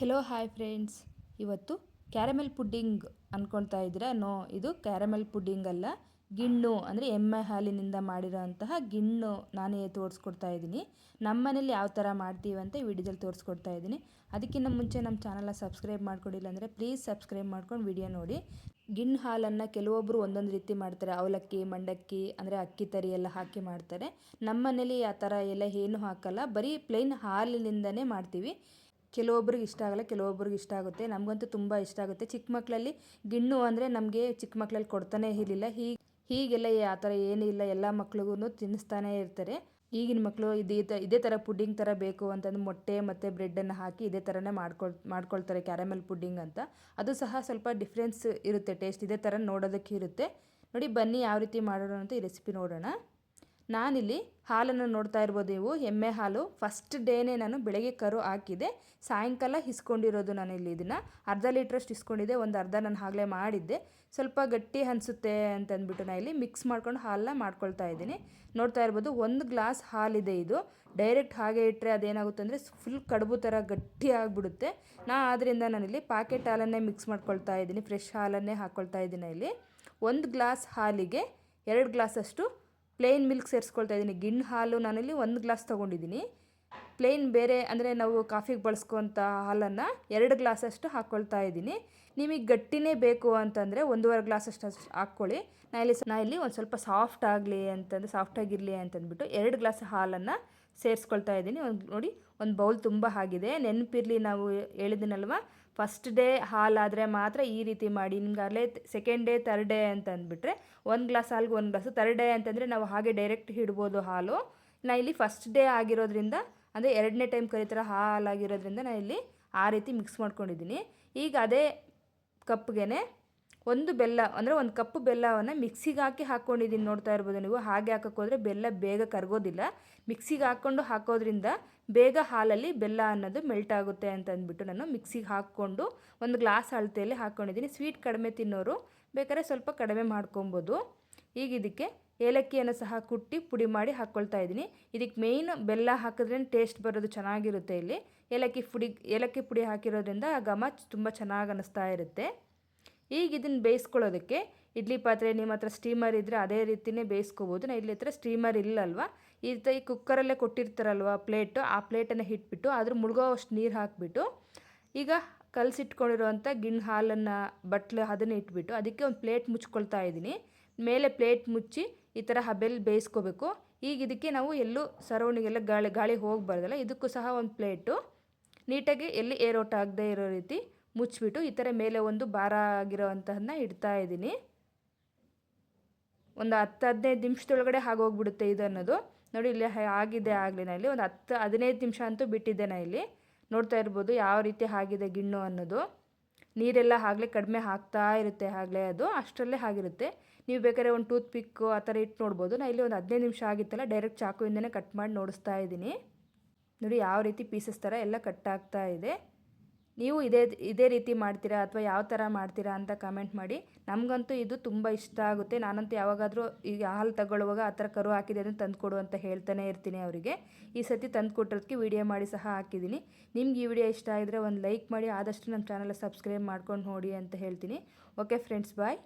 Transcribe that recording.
Hello hi friends. ಇವತ್ತು caramel pudding ಅಂದ್ಕೊಳ್ತಾ ಇದ್ದೀರಾ? No, ಇದು ಕ್ಯಾರಮೆಲ್ ಪುಡ್ಡಿಂಗ್ ಅಲ್ಲ, ಗಿಣ್ಣು ಅಂದರೆ ಎಮ್ಮೆ ಹಾಲಿನಿಂದ ಮಾಡಿರೋಂತಹ ಗಿಣ್ಣು ನಾನೇ ತೋರಿಸ್ಕೊಡ್ತಾ ಇದ್ದೀನಿ. ನಮ್ಮ ಮನೇಲಿ ಯಾವ ಥರ ಮಾಡ್ತೀವಿ ಅಂತ ಈ ವಿಡಿಯೋದಲ್ಲಿ ತೋರಿಸ್ಕೊಡ್ತಾ ಇದ್ದೀನಿ. ಅದಕ್ಕಿಂತ ಮುಂಚೆ ನಮ್ಮ ಚಾನಲ್ನ ಸಬ್ಸ್ಕ್ರೈಬ್ ಮಾಡ್ಕೊಂಡಿಲ್ಲ ಅಂದರೆ ಪ್ಲೀಸ್ ಸಬ್ಸ್ಕ್ರೈಬ್ ಮಾಡ್ಕೊಂಡು ವಿಡಿಯೋ ನೋಡಿ. ಗಿಣ್ಣು ಹಾಲನ್ನು ಕೆಲವೊಬ್ಬರು ಒಂದೊಂದು ರೀತಿ ಮಾಡ್ತಾರೆ. ಅವಲಕ್ಕಿ, ಮಂಡಕ್ಕಿ ಅಂದರೆ ಅಕ್ಕಿ ತರಿ ಎಲ್ಲ ಹಾಕಿ ಮಾಡ್ತಾರೆ. ನಮ್ಮ ಮನೇಲಿ ಆ ಥರ ಎಲ್ಲ ಏನೂ ಹಾಕಲ್ಲ, ಬರೀ ಪ್ಲೇನ್ ಹಾಲಿನಿಂದನೇ ಮಾಡ್ತೀವಿ. ಕೆಲವೊಬ್ರಿಗೆ ಇಷ್ಟ ಆಗಲ್ಲ, ಕೆಲವೊಬ್ರಿಗೆ ಇಷ್ಟ ಆಗುತ್ತೆ. ನಮಗಂತೂ ತುಂಬ ಇಷ್ಟ ಆಗುತ್ತೆ. ಚಿಕ್ಕ ಮಕ್ಕಳಲ್ಲಿ ಗಿಣ್ಣು ಅಂದರೆ ನಮಗೆ ಚಿಕ್ಕ ಮಕ್ಕಳಲ್ಲಿ ಕೊಡ್ತಾನೆ ಇರಲಿಲ್ಲ. ಹೀಗೆಲ್ಲ ಆ ಥರ ಏನೂ ಇಲ್ಲ, ಎಲ್ಲ ಮಕ್ಳಿಗೂ ತಿನ್ನಿಸ್ತಾನೆ ಇರ್ತಾರೆ. ಈಗಿನ ಮಕ್ಕಳು ಇದೇ ಥರ ಪುಡ್ಡಿಂಗ್ ಥರ ಬೇಕು ಅಂತಂದು ಮೊಟ್ಟೆ ಮತ್ತು ಬ್ರೆಡ್ಡನ್ನು ಹಾಕಿ ಇದೇ ಥರನೇ ಮಾಡ್ಕೊಳ್ತಾರೆ ಕ್ಯಾರಮೆಲ್ ಪುಡ್ಡಿಂಗ್ ಅಂತ. ಅದು ಸಹ ಸ್ವಲ್ಪ ಡಿಫ್ರೆನ್ಸ್ ಇರುತ್ತೆ, ಟೇಸ್ಟ್ ಇದೇ ಥರ ನೋಡೋದಕ್ಕೆ ಇರುತ್ತೆ. ನೋಡಿ, ಬನ್ನಿ ಯಾವ ರೀತಿ ಮಾಡೋಣ ಅಂತ ಈ ರೆಸಿಪಿ ನೋಡೋಣ. ನಾನಿಲ್ಲಿ ಹಾಲನ್ನು ನೋಡ್ತಾ ಇರ್ಬೋದು ನೀವು, ಎಮ್ಮೆ ಹಾಲು. ಫಸ್ಟ್ ಡೇನೇ ನಾನು ಬೆಳಗ್ಗೆ ಕರು ಹಾಕಿದೆ, ಸಾಯಂಕಾಲ ಇಸ್ಕೊಂಡಿರೋದು. ನಾನು ಇಲ್ಲಿ ಇದನ್ನು ಅರ್ಧ ಲೀಟ್ರಷ್ಟು ಇಸ್ಕೊಂಡಿದ್ದೆ, ಒಂದು ಅರ್ಧ ನಾನು ಆಗಲೇ ಮಾಡಿದ್ದೆ. ಸ್ವಲ್ಪ ಗಟ್ಟಿ ಅನಿಸುತ್ತೆ ಅಂತಂದ್ಬಿಟ್ಟು ನಾನು ಇಲ್ಲಿ ಮಿಕ್ಸ್ ಮಾಡ್ಕೊಂಡು ಹಾಲನ್ನ ಮಾಡ್ಕೊಳ್ತಾ ಇದ್ದೀನಿ. ನೋಡ್ತಾ ಇರ್ಬೋದು, 1 ಗ್ಲಾಸ್ ಹಾಲಿದೆ. ಇದು ಡೈರೆಕ್ಟ್ ಹಾಗೆ ಇಟ್ಟರೆ ಅದೇನಾಗುತ್ತೆ ಅಂದರೆ ಫುಲ್ ಕಡುಬು ಥರ ಗಟ್ಟಿ ಆಗಿಬಿಡುತ್ತೆ. ಆದ್ದರಿಂದ ನಾನಿಲ್ಲಿ ಪ್ಯಾಕೆಟ್ ಹಾಲನ್ನೇ ಮಿಕ್ಸ್ ಮಾಡ್ಕೊಳ್ತಾ ಇದ್ದೀನಿ, ಫ್ರೆಶ್ ಹಾಲನ್ನೇ ಹಾಕ್ಕೊಳ್ತಾ ಇದ್ದೀನಿ. ಇಲ್ಲಿ 1 ಗ್ಲಾಸ್ ಹಾಲಿಗೆ 2 ಗ್ಲಾಸಷ್ಟು ಪ್ಲೇನ್ ಮಿಲ್ಕ್ ಸೇರಿಸ್ಕೊಳ್ತಾ ಇದ್ದೀನಿ. ಗಿಣ್ಣು ಹಾಲು ನಾನಿಲ್ಲಿ 1 ಗ್ಲಾಸ್ ತೊಗೊಂಡಿದ್ದೀನಿ. ಪ್ಲೇನ್ ಬೇರೆ ಅಂದರೆ ನಾವು ಕಾಫಿಗೆ ಬಳಸ್ಕೊತ ಹಾಲನ್ನು 2 ಗ್ಲಾಸಷ್ಟು ಹಾಕ್ಕೊಳ್ತಾ ಇದ್ದೀನಿ. ನಿಮಗೆ ಗಟ್ಟಿನೇ ಬೇಕು ಅಂತಂದರೆ 1.5 ಗ್ಲಾಸಷ್ಟು ಹಾಕ್ಕೊಳ್ಳಿ. ನಾ ಇಲ್ಲಿ ಒಂದು ಸ್ವಲ್ಪ ಸಾಫ್ಟಾಗಿರಲಿ ಅಂತಂದ್ಬಿಟ್ಟು 2 ಗ್ಲಾಸ್ ಹಾಲನ್ನು ಸೇರಿಸ್ಕೊಳ್ತಾ ಇದ್ದೀನಿ. ನೋಡಿ, ಒಂದು ಬೌಲ್ ತುಂಬ ಆಗಿದೆ. ನೆನಪಿರಲಿ, ನಾವು ಹೇಳಿದ್ದೀನಲ್ವ, ಫಸ್ಟ್ ಡೇ ಹಾಲಾದರೆ ಮಾತ್ರ ಈ ರೀತಿ ಮಾಡಿ. ನಿಮ್ಗೆ ಅಲ್ಲೇ ಸೆಕೆಂಡ್ ಡೇ, ಥರ್ಡ್ ಡೇ ಅಂತ ಅಂದ್ಬಿಟ್ರೆ 1 ಗ್ಲಾಸ್ ಹಾಲಿಗೆ 1 ಗ್ಲಾಸು, ಥರ್ಡ್ ಡೇ ಅಂತಂದರೆ ನಾವು ಹಾಗೆ ಡೈರೆಕ್ಟ್ ಇಡ್ಬೋದು ಹಾಲು. ನಾನು ಇಲ್ಲಿ ಫಸ್ಟ್ ಡೇ ಆಗಿರೋದ್ರಿಂದ, ಅಂದರೆ 2ನೇ ಟೈಮ್ ಕರೀತಾರೆ ಹಾಲಾಗಿರೋದ್ರಿಂದ ನಾನು ಇಲ್ಲಿ ಆ ರೀತಿ ಮಿಕ್ಸ್ ಮಾಡ್ಕೊಂಡಿದ್ದೀನಿ. ಈಗ ಅದೇ ಕಪ್ಗೆ ಒಂದು ಬೆಲ್ಲ, ಅಂದರೆ 1 ಕಪ್ ಬೆಲ್ಲವನ್ನು ಮಿಕ್ಸಿಗೆ ಹಾಕ್ಕೊಂಡಿದ್ದೀನಿ. ನೋಡ್ತಾ ಇರ್ಬೋದು ನೀವು. ಹಾಗೆ ಹಾಕೋಕ್ಕೋದ್ರೆ ಬೆಲ್ಲ ಬೇಗ ಕರಗೋದಿಲ್ಲ. ಮಿಕ್ಸಿಗೆ ಹಾಕೋದ್ರಿಂದ ಬೇಗ ಹಾಲಲ್ಲಿ ಬೆಲ್ಲ ಅನ್ನೋದು ಮೆಲ್ಟ್ ಆಗುತ್ತೆ ಅಂತ ಅಂದ್ಬಿಟ್ಟು ನಾನು ಮಿಕ್ಸಿಗೆ ಹಾಕ್ಕೊಂಡು 1 ಗ್ಲಾಸ್ ಅಳತೆಯಲ್ಲಿ ಹಾಕ್ಕೊಂಡಿದ್ದೀನಿ. ಸ್ವೀಟ್ ಕಡಿಮೆ ತಿನ್ನೋರು ಬೇಕಾದ್ರೆ ಸ್ವಲ್ಪ ಕಡಿಮೆ ಮಾಡ್ಕೊಬೋದು. ಈಗ ಇದಕ್ಕೆ ಏಲಕ್ಕಿಯನ್ನು ಸಹ ಕುಟ್ಟಿ ಪುಡಿ ಮಾಡಿ ಹಾಕ್ಕೊಳ್ತಾ ಇದ್ದೀನಿ. ಇದಕ್ಕೆ ಮೇಯ್ನ್ ಬೆಲ್ಲ ಹಾಕಿದ್ರೆ ಟೇಸ್ಟ್ ಬರೋದು ಚೆನ್ನಾಗಿರುತ್ತೆ. ಇಲ್ಲಿ ಏಲಕ್ಕಿ ಪುಡಿ ಹಾಕಿರೋದ್ರಿಂದ ಆ ಘಮ ತುಂಬ ಚೆನ್ನಾಗಿ ಅನ್ನಿಸ್ತಾ ಇರುತ್ತೆ. ಈಗ ಇದನ್ನು ಬೇಯಿಸ್ಕೊಳ್ಳೋದಕ್ಕೆ ಇಡ್ಲಿ ಪಾತ್ರೆ, ನಿಮ್ಮ ಹತ್ರ ಸ್ಟೀಮರ್ ಇದ್ದರೆ ಅದೇ ರೀತಿಯೇ ಬೇಯಿಸ್ಕೋಬೋದು. ನಾನು ಇಲ್ಲಿ ಹತ್ರ ಸ್ಟೀಮರ್ ಇಲ್ಲಲ್ವ, ಈ ಕುಕ್ಕರಲ್ಲೇ ಕೊಟ್ಟಿರ್ತಾರಲ್ವ ಪ್ಲೇಟು, ಆ ಪ್ಲೇಟನ್ನು ಇಟ್ಬಿಟ್ಟು ಅದ್ರ ಮುಳುಗೋ ಅಷ್ಟು ನೀರು ಹಾಕಿಬಿಟ್ಟು ಈಗ ಕಲಸಿಟ್ಕೊಂಡಿರೋವಂಥ ಗಿಣ್ಣು ಹಾಲನ್ನು ಅದನ್ನು ಇಟ್ಬಿಟ್ಟು ಅದಕ್ಕೆ ಒಂದು ಪ್ಲೇಟ್ ಮುಚ್ಕೊಳ್ತಾ ಇದ್ದೀನಿ. ಮೇಲೆ ಪ್ಲೇಟ್ ಮುಚ್ಚಿ ಈ ಥರ ಹಬೆಲ್ ಬೇಯಿಸ್ಕೋಬೇಕು. ಈಗ ಇದಕ್ಕೆ ನಾವು ಎಲ್ಲೂ ಸರೌಂಡಿಗೆಲ್ಲ ಗಾಳಿ ಹೋಗಬಾರ್ದಲ್ಲ, ಇದಕ್ಕೂ ಸಹ ಒಂದು ಪ್ಲೇಟು ನೀಟಾಗಿ ಎಲ್ಲಿ ಏರೋಟ ಆಗದೆ ಇರೋ ರೀತಿ ಮುಚ್ಚಿಬಿಟ್ಟು ಈ ಥರ ಮೇಲೆ ಒಂದು ಭಾರ ಆಗಿರೋವಂಥದ್ದನ್ನ ಇಡ್ತಾ ಇದ್ದೀನಿ. ಒಂದು 10-15 ನಿಮಿಷದೊಳಗಡೆ ಆಗೋಗ್ಬಿಡುತ್ತೆ ಇದು ಅನ್ನೋದು. ನೋಡಿ, ಇಲ್ಲಿ ಆಗಿದೆ. ಆಗಲಿ ನಾನು ಇಲ್ಲಿ ಒಂದು 10-15 ನಿಮಿಷ ಅಂತೂ ಬಿಟ್ಟಿದ್ದೆ. ನಾನು ಇಲ್ಲಿ ನೋಡ್ತಾ ಇರ್ಬೋದು ಯಾವ ರೀತಿ ಆಗಿದೆ ಗಿಣ್ಣು ಅನ್ನೋದು. ನೀರೆಲ್ಲ ಆಗಲೇ ಕಡಿಮೆ ಆಗ್ತಾ ಇರುತ್ತೆ, ಆಗಲೇ ಅದು ಅಷ್ಟರಲ್ಲೇ ಆಗಿರುತ್ತೆ. ನೀವು ಬೇಕಾದ್ರೆ ಒಂದು ಟೂತ್ ಪಿಕ್ಕು ಆ ಥರ ಇಟ್ಟು ನೋಡ್ಬೋದು. ನಾನು ಇಲ್ಲಿ ಒಂದು 15 ನಿಮಿಷ ಆಗಿತ್ತಲ್ಲ, ಡೈರೆಕ್ಟ್ ಚಾಕುಯಿಂದನೇ ಕಟ್ ಮಾಡಿ ನೋಡಿಸ್ತಾ ಇದ್ದೀನಿ. ನೋಡಿ ಯಾವ ರೀತಿ ಪೀಸಸ್ ಥರ ಎಲ್ಲ ಕಟ್ ಆಗ್ತಾ ಇದೆ. ನೀವು ಇದೇ ರೀತಿ ಮಾಡ್ತೀರಾ ಅಥವಾ ಯಾವ ಥರ ಮಾಡ್ತೀರಾ ಅಂತ ಕಮೆಂಟ್ ಮಾಡಿ. ನಮಗಂತೂ ಇದು ತುಂಬ ಇಷ್ಟ ಆಗುತ್ತೆ. ನಾನಂತೂ ಯಾವಾಗಾದರೂ ಈಗ ಹಾಲು ತಗೊಳ್ಳುವಾಗ ಆ ಥರ ಕರು ಹಾಕಿದೆ ಅದನ್ನು ತಂದುಕೊಡು ಅಂತ ಹೇಳ್ತಾನೆ ಇರ್ತೀನಿ ಅವರಿಗೆ. ಈ ಸತಿ ತಂದು ಕೊಟ್ಟಿರೋದಕ್ಕೆ ವಿಡಿಯೋ ಮಾಡಿ ಸಹ ಹಾಕಿದ್ದೀನಿ. ನಿಮ್ಗೆ ಈ ವಿಡಿಯೋ ಇಷ್ಟ ಆಗಿದ್ರೆ ಒಂದು ಲೈಕ್ ಮಾಡಿ, ಆದಷ್ಟು ನಮ್ಮ ಚಾನಲ್ ಸಬ್ಸ್ಕ್ರೈಬ್ ಮಾಡ್ಕೊಂಡು ನೋಡಿ ಅಂತ ಹೇಳ್ತೀನಿ. ಓಕೆ ಫ್ರೆಂಡ್ಸ್, ಬಾಯ್.